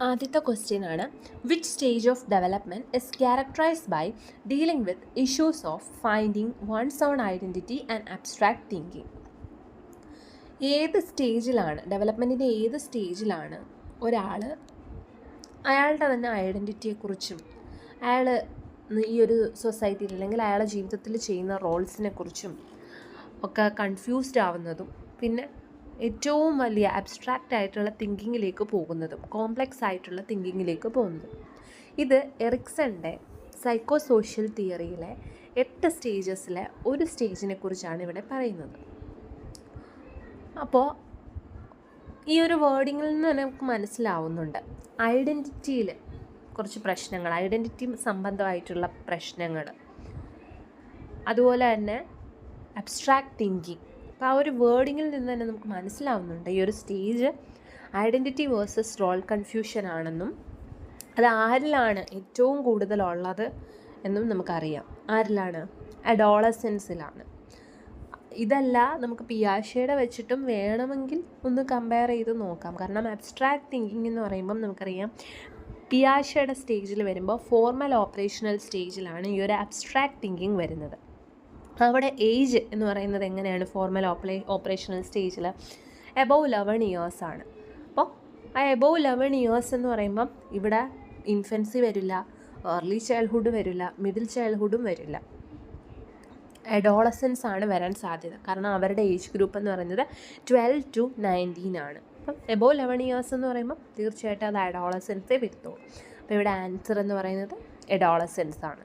ആദ്യത്തെ ക്വസ്റ്റ്യൻ ആണ്, which stage of development is characterised by dealing with issues of finding one's own identity and abstract thinking. ഏത് സ്റ്റേജിലാണ്, ഡെവലപ്മെൻറ്റിൻ്റെ ഏത് സ്റ്റേജിലാണ് ഒരാൾ അയാളുടെ തന്നെ ഐഡൻറ്റിറ്റിയെക്കുറിച്ചും അയാൾ ഈ ഒരു സൊസൈറ്റിയിൽ അല്ലെങ്കിൽ അയാളുടെ ജീവിതത്തിൽ ചെയ്യുന്ന റോൾസിനെ കുറിച്ചും ഒക്കെ കൺഫ്യൂസ്ഡ് ആവുന്നതും പിന്നെ ഏറ്റവും വലിയ അബ്സ്ട്രാക്റ്റ് ആയിട്ടുള്ള തിങ്കിങ്ങിലേക്ക് പോകുന്നതും കോംപ്ലക്സ് ആയിട്ടുള്ള തിങ്കിങ്ങിലേക്ക് പോകുന്നതും. ഇത് എറിക്സൻ്റെ സൈക്കോ സോഷ്യൽ തിയറിയിലെ 8 സ്റ്റേജസിലെ ഒരു സ്റ്റേജിനെ കുറിച്ചാണ് ഇവിടെ പറയുന്നത്. അപ്പോൾ ഈ ഒരു വേർഡിങ്ങിൽ നിന്ന് തന്നെ നമുക്ക് മനസ്സിലാവുന്നുണ്ട് ഐഡൻറ്റിറ്റിയിൽ കുറച്ച് പ്രശ്നങ്ങൾ, ഐഡൻറ്റിറ്റി സംബന്ധമായിട്ടുള്ള പ്രശ്നങ്ങൾ, അതുപോലെ തന്നെ അബ്സ്ട്രാക്ട് തിങ്കിങ്. അപ്പോൾ ആ ഒരു വേർഡിങ്ങിൽ നിന്ന് തന്നെ നമുക്ക് മനസ്സിലാവുന്നുണ്ട് ഈ ഒരു stage identity versus role confusion ആണെന്നും അത് ആരിലാണ് ഏറ്റവും കൂടുതലുള്ളത് എന്നും നമുക്കറിയാം. ആരിലാണ്? അഡോളസെൻസിലാണ്. ഇതല്ല, നമുക്ക് പിയാഷയുടെ വെച്ചിട്ടും വേണമെങ്കിൽ ഒന്ന് കമ്പയർ ചെയ്ത് നോക്കാം. കാരണം അബ്സ്ട്രാക്ട് തിങ്കിങ് എന്ന് പറയുമ്പം നമുക്കറിയാം പിയാഷയുടെ സ്റ്റേജിൽ വരുമ്പോൾ ഫോർമൽ ഓപ്പറേഷണൽ സ്റ്റേജിലാണ് ഈ ഒരു അബ്സ്ട്രാക്ട് തിങ്കിങ് വരുന്നത്. അവിടെ ഏജ് എന്ന് പറയുന്നത് എങ്ങനെയാണ് ഫോർമൽ ഓപ്പറേഷണൽ സ്റ്റേജിൽ? എബോവ് 11 ഇയേഴ്സ് ആണ്. അപ്പോൾ ആ എബോവ് 11 ഇയേഴ്സ് എന്ന് പറയുമ്പം ഇവിടെ ഇൻഫൻസി വരില്ല, ഏർലി ചൈൽഡ്ഹുഡ് വരില്ല, മിഡിൽ ചൈൽഡ്ഹുഡും വരില്ല. അഡോളസൻസ് ആണ് വരാൻ സാധ്യത. കാരണം അവരുടെ ഏജ് ഗ്രൂപ്പ് എന്ന് പറയുന്നത് 12 to 19 ആണ്. അപ്പം എബോവ് 11 ഇയേഴ്സ് എന്ന് പറയുമ്പോൾ തീർച്ചയായിട്ടും അത് അഡോളസൻസേ വരുത്തുള്ളൂ. അപ്പോൾ ഇവിടെ ആൻസർ എന്ന് പറയുന്നത് അഡോളസൻസ് ആണ്.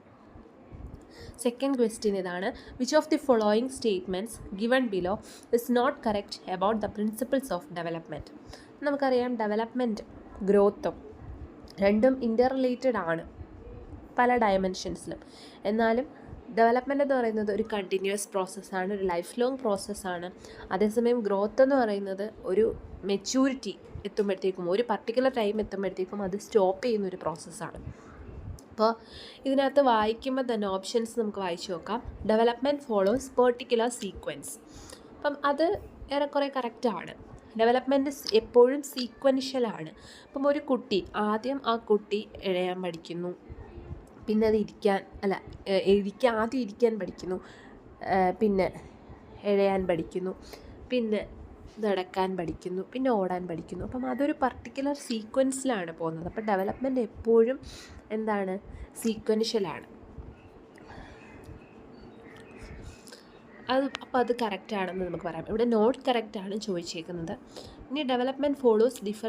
സെക്കൻഡ് ക്വസ്റ്റ്യൻ ഇതാണ്, which of the following statements given below is not correct about the principles of development. നമുക്കറിയാം ഡെവലപ്മെൻറ്റ് ഗ്രോത്തും രണ്ടും ഇൻ്റർ റിലേറ്റഡ് ആണ് പല ഡയമെൻഷൻസിലും. എന്നാലും ഡെവലപ്മെൻ്റ് എന്ന് പറയുന്നത് ഒരു കണ്ടിന്യൂസ് പ്രോസസ്സാണ്, ഒരു ലൈഫ് ലോങ് പ്രോസസ്സാണ്. അതേസമയം ഗ്രോത്ത് എന്ന് പറയുന്നത് ഒരു മെച്യൂരിറ്റി എത്തുമ്പോഴത്തേക്കും, ഒരു പർട്ടിക്കുലർ ടൈം എത്തുമ്പോഴത്തേക്കും അത് സ്റ്റോപ്പ് ചെയ്യുന്നൊരു പ്രോസസ്സാണ്. അപ്പോൾ ഇതിനകത്ത് വായിക്കുമ്പോൾ തന്നെ ഓപ്ഷൻസ് നമുക്ക് വായിച്ചു നോക്കാം. Development follows particular sequence. അപ്പം അത് ഏറെക്കുറെ കറക്റ്റാണ്. ഡെവലപ്മെൻറ്റ് എപ്പോഴും സീക്വൻഷ്യലാണ്. അപ്പം ഒരു കുട്ടി ആദ്യം ആ കുട്ടി എഴയാൻ പഠിക്കുന്നു, പിന്നെ അത് ആദ്യം ഇരിക്കാൻ പഠിക്കുന്നു, പിന്നെ എഴയാൻ പഠിക്കുന്നു, പിന്നെ നടക്കാൻ പഠിക്കുന്നു, പിന്നെ ഓടാൻ പഠിക്കുന്നു. അപ്പം അതൊരു പർട്ടിക്കുലർ സീക്വൻസിലാണ് പോകുന്നത്. അപ്പം ഡെവലപ്മെൻറ്റ് എപ്പോഴും എന്താണ്? സീക്വൻഷ്യലാണ്. അപ്പോൾ അത് കറക്റ്റാണെന്ന് നമുക്ക് പറയാം. ഇവിടെ നോട്ട് കറക്റ്റാണ് ചോദിച്ചേക്കുന്നത്. ഇനി ഡെവലപ്മെൻറ്റ് ഫോളോസ് ഡിഫറെൻറ്റ്